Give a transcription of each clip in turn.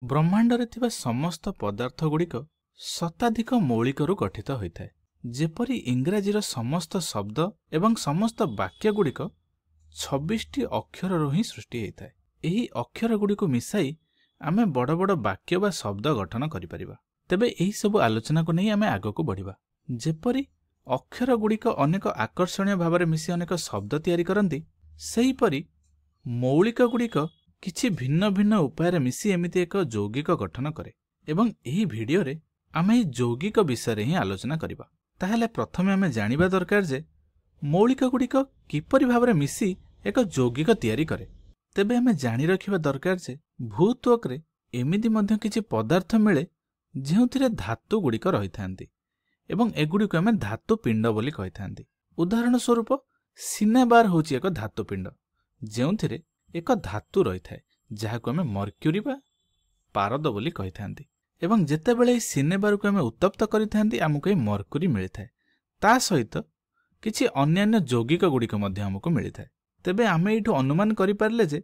ब्रह्मांडरे थिबा समस्त पदार्थ गुड़िक शताधिक मौलिकरू गठित होता है। जेपरी इंग्राजीर समस्त शब्द एवं समस्त वाक्य गुड़िक 26टी अक्षर ही सृष्टि होता है। यही अक्षर गुड़िक मिसाई आमे बड़ बड़ वाक्य बा शब्द गठन करिपरिबा। तेबे एही सब आलोचना को नहीं आमे आगको बढ़िबा। जेपरी अक्षर गुड़िक अनेक आकर्षणीय भाव मिसी अनेक शब्द तैयारी करती, सेहीपरि मौलिक गुड़िक किछि भिन्न भिन्न उपाय मिसी एमिति एक यौगिक गठन करे। एवं एही वीडियो रे आमे एही यौगिक विषय ही आलोचना करिबा। ताहले प्रथमे आमे जानिबा दरकार जे मौलिक गुड़िक किपरि भाव मिसी एक यौगिक तैयारी करे। तेबे आमे जानि रखिबा दरकार जे भूत्वक रे एमिति मध्य किछि पदार्थ मिले जेउथिरे धातु गुड़िक रही थांती एवं एगुड़िक आमे धातु पिंड बोली कहि थांती। उदाहरण स्वरूप सिनेबार होची एक धातु पिंड जेउथिरे एक धातु रही थाए जहाको आमे मर्क्यूरी बा पारद बोली कहि थांती। एवं जेतेबेले सिनेबार को आमे उत्तप्त करि थांती आमको मर्क्यूरी मिलि थाए। ता सहित किछि अन्यान्य यौगिक गुड़िक मध्य हमको मिलि थाए। तेबे आमे एठु अनुमान करि पारले जे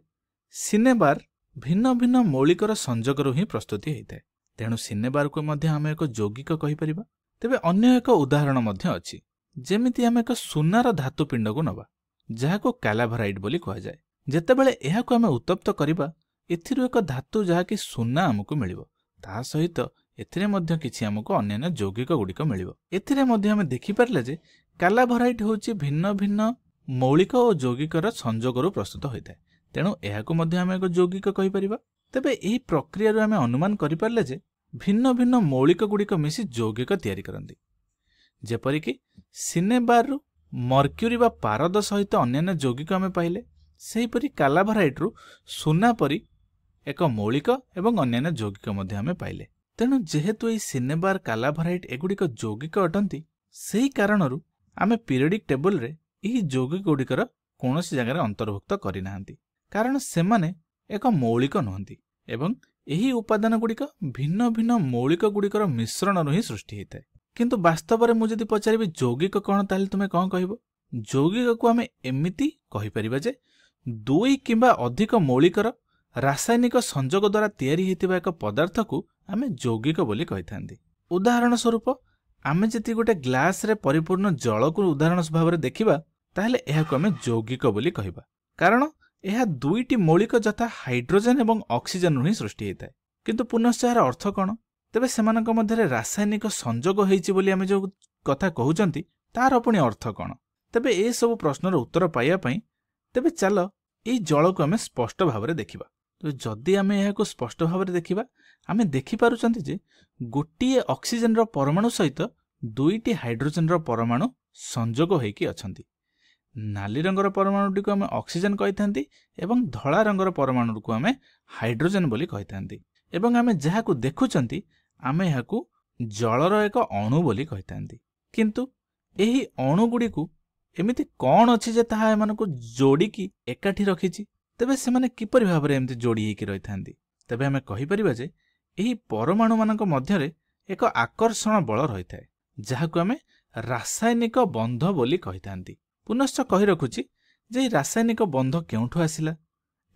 सिनेबार भिन्न भिन्न मौलिकर संयोगरु ही प्रस्तुति होइताए। तेणु सिनेबार को मध्य आमे एक यौगिक कहि परिबा। तेबे अन्य एक उदाहरण मध्य अछि, जेमिति आमे एक सुनार धातु पिंड को नबा जहाको कैलाभराइट बोली कहा जाए। जेतेबेले एहाको आमे उत्तप्त करिबा एथिरु एक धातु जहाकि सुना हमको मिलिबो। ता सहित एथिरे मध्य किछि हमको अन्यान्य यौगिक गुड़िक मिलिबो। एथिरे मध्य आमे देखि पारले जे कैलाभराइट होछि भिन्न भिन्न मौलिक और यौगिकर संयोगरु प्रस्तुत होइताए। तेणु एहाको मध्य आमे एक यौगिक कहि परिबा। तेबे एही प्रक्रिया रो आमे अनुमान करि पारले जे भिन्न भिन्न मौलिक गुड़िक मिसी यौगिक तैयारी करंती। जेपरि कि सिनेबार रु मर्क्यूरी बा पारद सहित अन्यान्य यौगिक आमे पाइले, सेहीपरि कैलाभराइट रु सुना परि एक मौलिक एवं अन्यान्य यौगिक मध्य आमे पाइले। तेणु जेहेतु एही सिनेबार कैलाभराइट एगुड़िक यौगिक अटंती, सेही कारणरु आमे पीरियडिक टेबल रे एही यौगिक गुड़िकर कौनसी जगह अंतर्भुक्त करि नाहंती, कारण सेमाने एक मौलिक नहंती एवं एही उपादान गुड़िक भिन्न भिन्न मौलिक गुड़िकर मिश्रण ही सृष्टि होता है। किंतु वास्तव में मुझे पचारि यौगिक कौन ताले तुमे कौन कहबो? यौगिक को आमे एमिति कहि परिबा जे दुई किंबा अधिक मौलिकर रासायनिक संयोग द्वारा तैयारी हेतिबा एक पदार्थ को आमे यौगिक बोली कहि थांती। उदाहरण स्वरूप आमे जति गोटे ग्लास रे परिपूर्ण जल को उदाहरण भाव में देखिबा ताहले एहाको आमे यौगिक बोली कहिबा, कारण यह दुईटी मौलिक जथा हाइड्रोजेन एवं ऑक्सीजन ही सृष्टि होता है। किंतु पुनश्च यार अर्थ कौन? तेबे सेमानक मध्यरे रासायनिक संयोग होईछि बोली आमे जो कथा कहउचंती तार पुणी अर्थ कौन? तेबे ए सब प्रश्नर उत्तर पाइबा पई तेबे चल एई जल को आमे स्पष्ट भाव में देखिबा। तो जदि आमे एहाको स्पष्ट भाव में देखिबा आमे देखि पारुचंती जे गोटिए ऑक्सीजन रो परमाणु सहित दुईटी हाइड्रोजेन रो परमाणु संयोग होईकी अछंती। नाली रंगर परमाणु को आमे ऑक्सीजन कहि थांती एवं धला रंगर परमाणु को आमे हाइड्रोजेन बोली कहि थांती। एवं आमे जहाकू देखुचंती आमे एहाकू जलर एक अणु बोली कहि थांती। किंतु एही अणु गुडी को एमिति कोन अछि जे ताहा एमानकू जोडी की एकाठी रखिछि? तेबे सेमाने किपरि भाबरे एमिति जोडी हेकी रहि थांती? तेबे आमे कहि परिबा जे एही परमाणु मानक मध्यरे एक आकर्षण बल रहि थाए जहाकू आमे रासायनिक बंध बोली कहि थांती। पुनश्च कहि रखुछि जे रासायनिक बंध केउठु आसिला,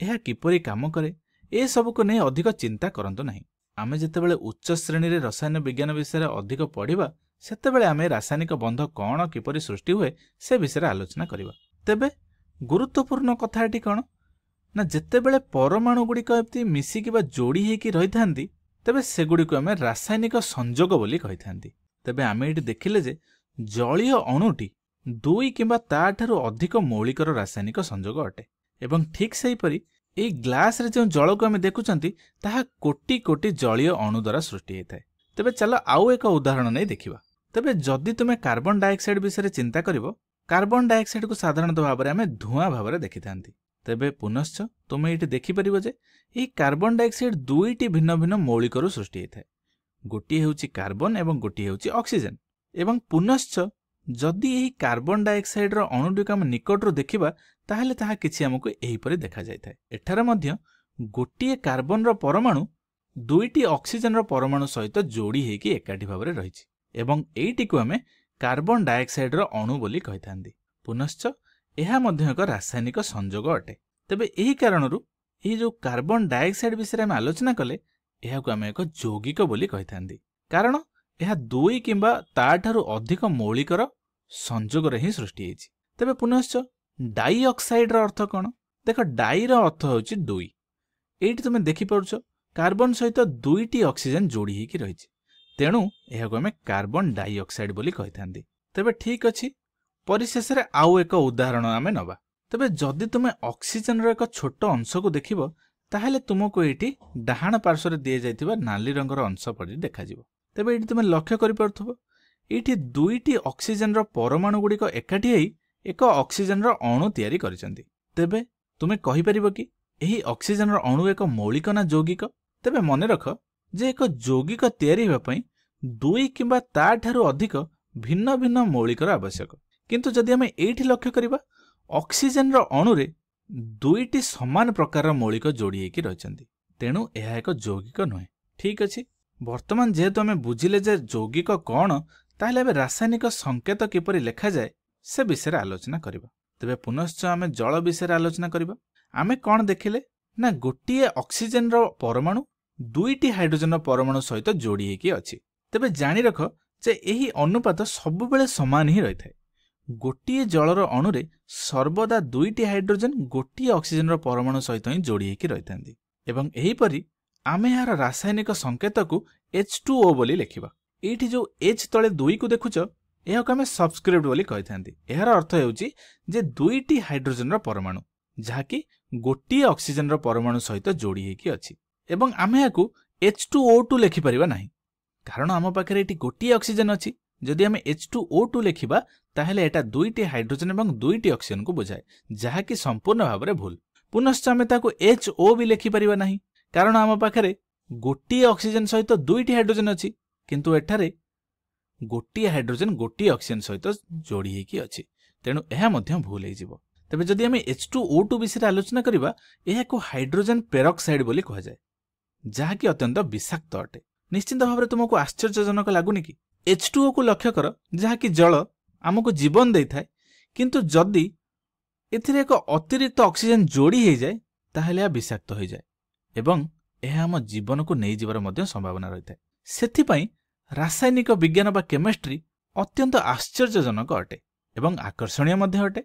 एहा किपरि काम करे, ए सब को नै अधिक चिंता करंतु नाही। आमे जेतेबेले उच्च श्रेणी रे रसायन विज्ञान विषय अधिक पढ़िबा सेतेबेले आमे रासायनिक बंध कोन किपरि सृष्टि हुए से विषय आलोचना करिबा। तेबे गुरुत्वपूर्ण कथाटी कोन ना, जेतेबेले परमाणु गुड़िक एमती मिसिकी बा जोड़ी हेकी रही थांती तेबे सेगुड़ी को आमे रासायनिक संयोग बोली कहि थांती। तेबे आमे एठी देखिले जे जलीय अणुटी दुई किंबा ताठारु अधिक मौलिकर रासायनिक संयोग अटे एवं ठीक सेहीपरि एई ग्लास रे जो जल को आमे देखुचंती ताहा कोटी कोटी जलीय अणु द्वारा सृष्टि हेताए। तेबे चलो आउ एक उदाहरण नै देखिबा। तेबे जदि तुमे कार्बन डाइऑक्साइड विषय चिंता करिवो, कार्बन डाइऑक्साइड को साधारणतः भाव में आमे धुआं भाव में देखि थांती। तेबे पुनश्च तुमे एठी देखि परिबो जे एई कार्बन डाइऑक्साइड दुईटी भिन्न भिन्न मौलिकरु सृष्टि हेताए। गोटिए हेउची कार्बन एवं गोटिए हेउची ऑक्सीजन। एवं पुनश्च जदि यही कार्बन डाइऑक्साइड रो अणुटी आम निकटरू देखिबा ताहले ताहा किछि हमको एहीपरि देखा जायथाय। एठार मध्य गोटिए कार्बन रो परमाणु दुईटी ऑक्सीजन रो परमाणु सहित जोड़ी हेकी एकाठी भाव में रहिछि एवं एईटी को आमे कार्बन डाइऑक्साइड रो अणु बोली कहिथांती। पुनश्च एहा मध्य एक रासायनिक संयोग अटे। तेबे एही कारणरू एही जो कार्बन डाइऑक्साइड विषय में आलोचना कले ଏହାକୁ ଆମେ ଏକ ଯୌଗିକ ବୋଲି କହିଥାନ୍ତି, କାରଣ ଏହା ଦୁଇ କିମ୍ବା ତାଠାରୁ ଅଧିକ ମୌଳିକର ସଂଯୋଗରେ ହିଁ ସୃଷ୍ଟି ହୋଇଛି। ତେବେ ପୁନଶ୍ଚ ଡାଇଅକ୍ସାଇଡର ଅର୍ଥ କ'ଣ? ଦେଖ, ଡାଇର ଅର୍ଥ ହେଉଛି ଦୁଇ। ଏଇଠି ତୁମେ ଦେଖିପାରୁଛ କାର୍ବନ ସହିତ ଦୁଇଟି ଅକ୍ସିଜେନ୍ ଯୋଡ଼ି ହୋଇକି ରହିଛି, ତେଣୁ ଏହାକୁ ଆମେ କାର୍ବନ ଡାଇଅକ୍ସାଇଡ ବୋଲି କହିଥାନ୍ତି। ତେବେ ଠିକ୍ ଅଛି, ପରିଶେଷରେ ଆଉ ଏକ ଉଦାହରଣ ଆମେ ନେବା। ତେବେ ଯଦି ତୁମେ ଅକ୍ସିଜେନର ଏକ ଛୋଟ ଅଂଶକୁ ଦେଖିବ, ତାହେଲେ ତୁମକୁ ଏଇଠି ଡାହାଣ ପାର୍ଶ୍ୱରେ ଦିଆଯାଇଥିବା ନାଲି ରଙ୍ଗର ଅଂଶ ପରି ଦେଖାଯିବ। ତେବେ ଏଇଠି ତୁମେ ଲକ୍ଷ୍ୟ କରିପାରୁଥିବ, ଏଇଠି ଦୁଇଟି ଅକ୍ସିଜେନର ପରମାଣୁ ଗୁଡ଼ିକ ଏକାଠି ହୋଇ ଏକ ଅକ୍ସିଜେନର ଅଣୁ ତିଆରି କରିଛନ୍ତି। ତେବେ ତୁମେ କହିପାରିବ କି ଏହି ଅକ୍ସିଜେନର ଅଣୁ ଏକ ମୌଳିକ ନା ଯୌଗିକ? ତେବେ ମନେ ରଖ ଯେ ଏକ ଯୌଗିକ ତିଆରି ହେବା ପାଇଁ ଦୁଇ କିମ୍ବା ତାଠାରୁ ଅଧିକ ଭିନ୍ନ ଭିନ୍ନ ମୌଳିକର ଆବଶ୍ୟକ। କିନ୍ତୁ ଯଦି ଆମେ ଏଇଠି ଲକ୍ଷ୍ୟ କରିବା, ଅକ୍ସିଜେନର ଅଣୁରେ ଦୁଇଟି ସମାନ ପ୍ରକାରର ମୌଳିକ ଯୋଡ଼ି ହୋଇକି ରହିଛନ୍ତି, ତେଣୁ ଏହା ଏକ ଯୌଗିକ ନୁହେଁ। ଠିକ୍ ଅଛି, ବର୍ତ୍ତମାନ ଯେହେତୁ ଆମେ ବୁଝିଲେ ଯେ ଯୌଗିକ କ'ଣ, ତାହେଲେ ଏବେ ରାସାୟନିକ ସଂକେତ କିପରି ଲେଖାଯାଏ ସେ ବିଷୟରେ ଆଲୋଚନା କରିବା। ତେବେ ପୁନଶ୍ଚ ଆମେ ଜଳ ବିଷୟରେ ଆଲୋଚନା କରିବା। ଆମେ କ'ଣ ଦେଖିଲେ ନା ଗୋଟିଏ ଅକ୍ସିଜେନର ପରମାଣୁ ଦୁଇଟି ହାଇଡ୍ରୋଜେନର ପରମାଣୁ ସହିତ ଯୋଡ଼ି ହୋଇକି ଅଛି। ତେବେ ଜାଣି ରଖ ଯେ ଏହି ଅନୁପାତ ସବୁବେଳେ ସମାନ ହିଁ ରହିଥାଏ। ଗୋଟିଏ ଜଳର ଅଣୁରେ ସର୍ବଦା ଦୁଇଟି ହାଇଡ୍ରୋଜେନ ଗୋଟିଏ ଅକ୍ସିଜେନର ପରମାଣୁ ସହିତ ହିଁ ଯୋଡ଼ି ହୋଇକି ରହିଥାନ୍ତି। ଏବଂ ଏହିପରି ଆମେ ଏହାର ରାସାୟନିକ ସଂକେତକୁ H2O ବୋଲି ଲେଖିବା। ଏଇଠି ଯେଉଁ H ତଳେ 2କୁ ଦେଖୁଛ, ଏହାକୁ ଆମେ ସବସ୍କ୍ରିପ୍ଟ ବୋଲି କହିଥାନ୍ତି। ଏହାର ଅର୍ଥ ହେଉଛି ଯେ ଦୁଇଟି ହାଇଡ୍ରୋଜେନର ପରମାଣୁ ଯାହାକି ଗୋଟିଏ ଅକ୍ସିଜେନର ପରମାଣୁ ସହିତ ଯୋଡ଼ି ହୋଇକି ଅଛି। ଏବଂ ଆମେ ଏହାକୁ H2O2 ଲେଖିପାରିବା ନାହିଁ, କାରଣ ଆମ ପାଖରେ ଏଠି ଗୋଟିଏ ଅକ୍ସିଜେନ ଅଛି। ଯଦି ଆମେ H2O2 ଲେଖିବା, ତାହେଲେ ଏଟା ଦୁଇଟି ହାଇଡ୍ରୋଜେନ ଏବଂ ଦୁଇଟି ଅକ୍ସିଜେନକୁ ବୁଝାଏ, ଯାହାକି ସମ୍ପୂର୍ଣ୍ଣ ଭାବରେ ଭୁଲ। ପୁନଶ୍ଚ ଆମେ ତାକୁ HO ବି ଲେଖିପାରିବା ନାହିଁ, କାରଣ ଆମ ପାଖରେ ଗୋଟିଏ ଅକ୍ସିଜେନ ସହିତ ଦୁଇଟି ହାଇଡ୍ରୋଜେନ ଅଛି, କିନ୍ତୁ ଏଠାରେ ଗୋଟିଏ ହାଇଡ୍ରୋଜେନ ଗୋଟିଏ ଅକ୍ସିଜେନ ସହିତ ଯୋଡ଼ି ହୋଇକି ଅଛି, ତେଣୁ ଏହା ମଧ୍ୟ ଭୁଲ ହୋଇଯିବ। ତେବେ ଯଦି ଆମେ H2O2 ବିଷୟରେ ଆଲୋଚନା କରିବା, ଏହାକୁ ହାଇଡ୍ରୋଜେନ ପେରକ୍ସାଇଡ ବୋଲି କୁହାଯାଏ, ଯାହାକି ଅତ୍ୟନ୍ତ ବିଷାକ୍ତ ଅଟେ। ନିଶ୍ଚିତ ଭାବରେ ତୁମକୁ ଆଶ୍ଚର୍ଯ୍ୟଜନକ ଲାଗୁନି କି? H2O କୁ ଲକ୍ଷ୍ୟ କର, ଯାହାକି ଜଳ ଆମକୁ ଜୀବନ ଦେଇଥାଏ, କିନ୍ତୁ ଯଦି ଏଥିରେ ଏକ ଅତିରିକ୍ତ ଅକ୍ସିଜେନ ଯୋଡ଼ି ହୋଇଯାଏ, ତାହେଲେ ଏହା ବିଷାକ୍ତ ହୋଇଯାଏ ଏବଂ ଏହା ଆମ ଜୀବନକୁ ନେଇଯିବାର ମଧ୍ୟ ସମ୍ଭାବନା ରହିଥାଏ। ସେଥିପାଇଁ ରାସାୟନିକ ବିଜ୍ଞାନ ବା କେମିଷ୍ଟ୍ରି ଅତ୍ୟନ୍ତ ଆଶ୍ଚର୍ଯ୍ୟଜନକ ଅଟେ ଏବଂ ଆକର୍ଷଣୀୟ ମଧ୍ୟ ଅଟେ।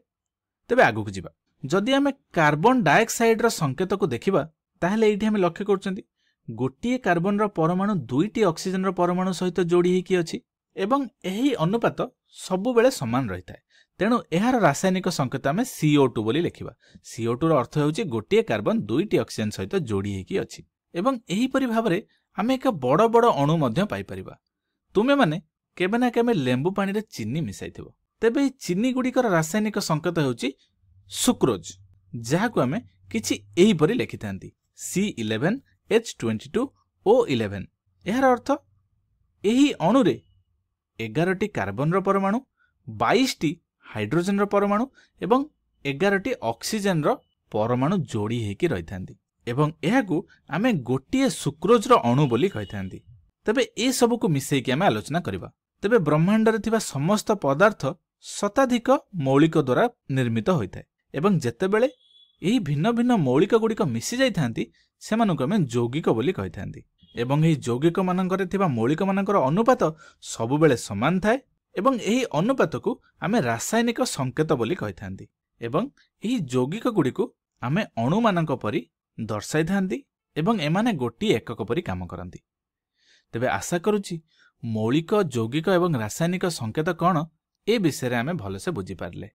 ତେବେ ଆଗକୁ ଯିବା। ଯଦି ଆମେ କାର୍ବନ ଡାଇଅକ୍ସାଇଡର ସଂକେତକୁ ଦେଖିବା, ତାହେଲେ ଏଇଠି ଆମେ ଲକ୍ଷ୍ୟ କରୁଛନ୍ତି ଗୋଟିଏ କାର୍ବନର ପରମାଣୁ ଦୁଇଟି ଅକ୍ସିଜେନର ପରମାଣୁ ସହିତ ଯୋଡ଼ି ହୋଇକି ଅଛି ଏବଂ ଏହି ଅନୁପାତ ସବୁବେଳେ ସମାନ ରହିଥାଏ। ତେଣୁ ଏହାର ରାସାୟନିକ ସଂକେତ ଆମେ CO2 ବୋଲି ଲେଖିବା। CO2ର ଅର୍ଥ ହେଉଛି ଗୋଟିଏ କାର୍ବନ ଦୁଇଟି ଅକ୍ସିଜେନ ସହିତ ଯୋଡ଼ି ହୋଇକି ଅଛି। ଏବଂ ଏହିପରି ଭାବରେ ଆମେ ଏକ ବଡ଼ ବଡ଼ ଅଣୁ ମଧ୍ୟ ପାଇପାରିବା। ତୁମେମାନେ କେବେ ନା କେବେ ଲେମ୍ବୁ ପାଣିରେ ଚିନି ମିଶାଇଥିବ। ତେବେ ଏହି ଚିନି ଗୁଡ଼ିକର ରାସାୟନିକ ସଂକେତ ହେଉଛି ସୁକ୍ରୋଜ, ଯାହାକୁ ଆମେ କିଛି ଏହିପରି ଲେଖିଥାନ୍ତି C11H22O11। ଏହାର ଅର୍ଥ ଏହି ଅଣୁରେ 11ଟି କାର୍ବନର ପରମାଣୁ, 22ଟି ହାଇଡ୍ରୋଜେନର ପରମାଣୁ ଏବଂ 11ଟି ଅକ୍ସିଜେନର ପରମାଣୁ ଯୋଡ଼ି ହୋଇକି ରହିଥାନ୍ତି ଏବଂ ଏହାକୁ ଆମେ ଗୋଟିଏ ସୁକ୍ରୋଜର ଅଣୁ ବୋଲି କହିଥାନ୍ତି। ତେବେ ଏସବୁକୁ ମିଶାଇକି ଆମେ ଆଲୋଚନା କରିବା। ତେବେ ବ୍ରହ୍ମାଣ୍ଡରେ ଥିବା ସମସ୍ତ ପଦାର୍ଥ ଶତାଧିକ ମୌଳିକ ଦ୍ୱାରା ନିର୍ମିତ ହୋଇଥାଏ ଏବଂ ଯେତେବେଳେ ଏହି ଭିନ୍ନ ଭିନ୍ନ ମୌଳିକ ଗୁଡ଼ିକ ମିଶି ଯାଇଥାନ୍ତି, ସେମାନଙ୍କୁ ଆମେ ଯୌଗିକ ବୋଲି କହିଥାନ୍ତି ଏବଂ ଏହି ଯୌଗିକମାନଙ୍କରେ ଥିବା ମୌଳିକମାନଙ୍କର ଅନୁପାତ ସବୁବେଳେ ସମାନ ଥାଏ ଏବଂ ଏହି ଅନୁପାତକୁ ଆମେ ରାସାୟନିକ ସଂକେତ ବୋଲି କହିଥାନ୍ତି ଏବଂ ଏହି ଯୌଗିକ ଗୁଡ଼ିକୁ ଆମେ ଅଣୁମାନଙ୍କ ପରି ଦର୍ଶାଇଥାନ୍ତି ଏବଂ ଏମାନେ ଗୋଟିଏ ଏକକ ପରି କାମ କରନ୍ତି। ତେବେ ଆଶା କରୁଛି ମୌଳିକ, ଯୌଗିକ ଏବଂ ରାସାୟନିକ ସଂକେତ କ'ଣ ଏ ବିଷୟରେ ଆମେ ଭଲସେ ବୁଝିପାରିଲେ।